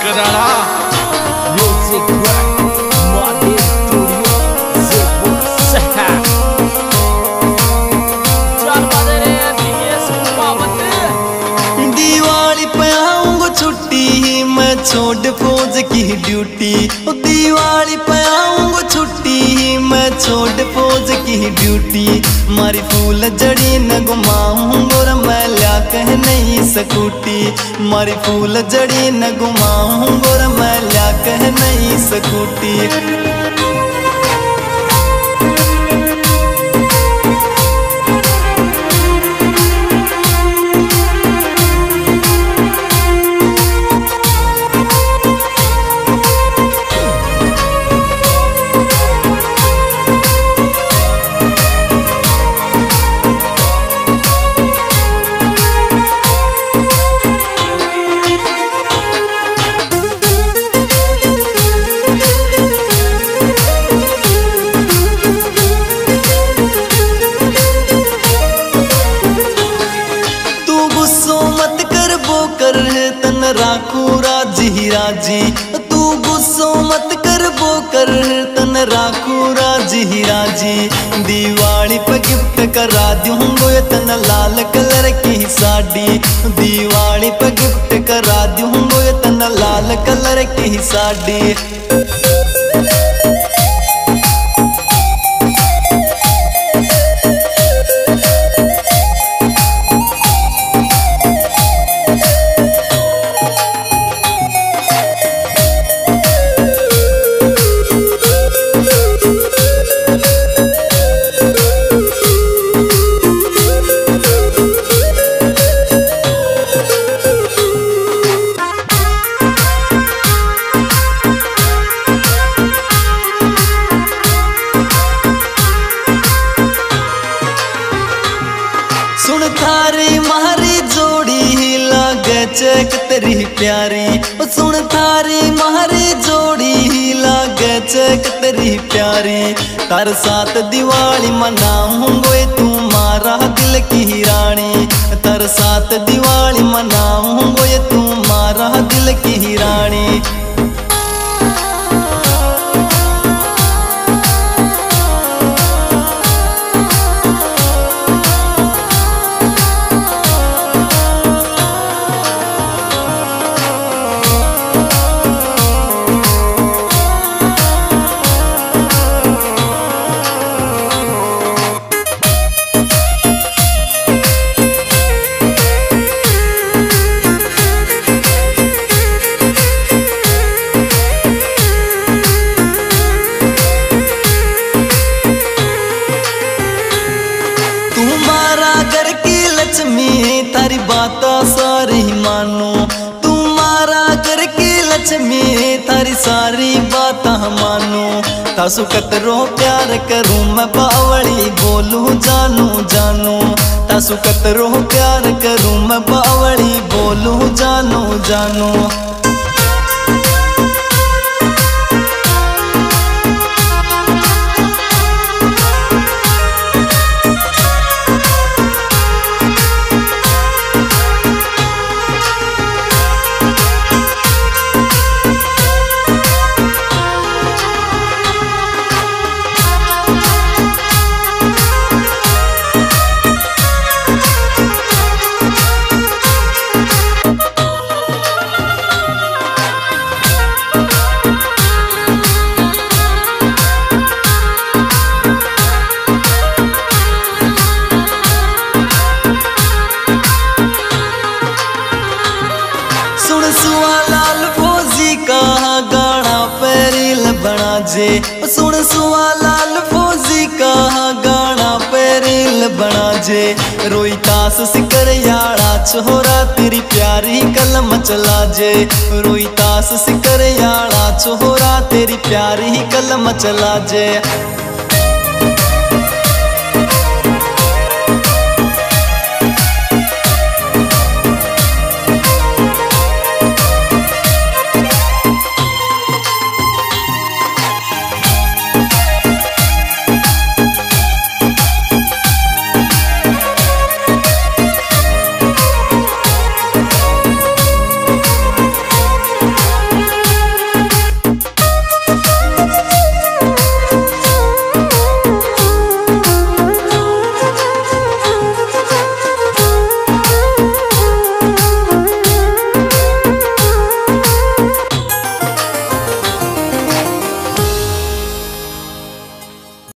Karada music मादी studio Jaipur शहर। चार बजे रे दिनेश पावत दिवाली पे आऊंगा छुट्टी मैं छोड़ फौज की ड्यूटी। दिवाली पे आऊंगा छुट्टी मैं छोड़ फौज की ड्यूटी। मारी फूल जड़ी न घुमाऊंगा और मैं ल्या कह नहीं सकूटी। मारी फूल जड़ी न घुमाऊंगा और मैं ल्या कह नहीं सकूटी। तन राखू राजी राजी तू गुस्सो मत कर वो कर तन राखू राजी राजी। दिवाली पे गिफ्ट करा दूंगो तन लाल कलर की साड़ी। दिवाली पे गिफ्ट करा दूंगो तन लाल कलर की साड़ी। सुन थारी मारी जोड़ी लागे चेक तेरी प्यारी। सुन थारी मारी जोड़ी लागे चेक तेरी प्यारी। तार साथ दिवाली मनाऊंगो तू मारा दिल की रानी। तार साथ दिवाली मनाऊंगो तू मारा दिल की रानी। तारी बात सारी मानो तुम्हारा घर की लक्ष्मी। तारी सारी बात मानो तासु कतरो प्यार करूं मैं बावली बोलूं जानू जानू। तासु कतरो प्यार करूं मैं बावली बोलूं जानू जानू। लाल फौजी का गाना पेरिल बना जे। सुन सुआ लाल फौजी का गाना पेरिल बना जे। रोई तास सिकर याड़ा छोरा तेरी प्यारी कलम चला जे। रोई तास सिकर याड़ा छोरा तेरी प्यारी कलम चला जे।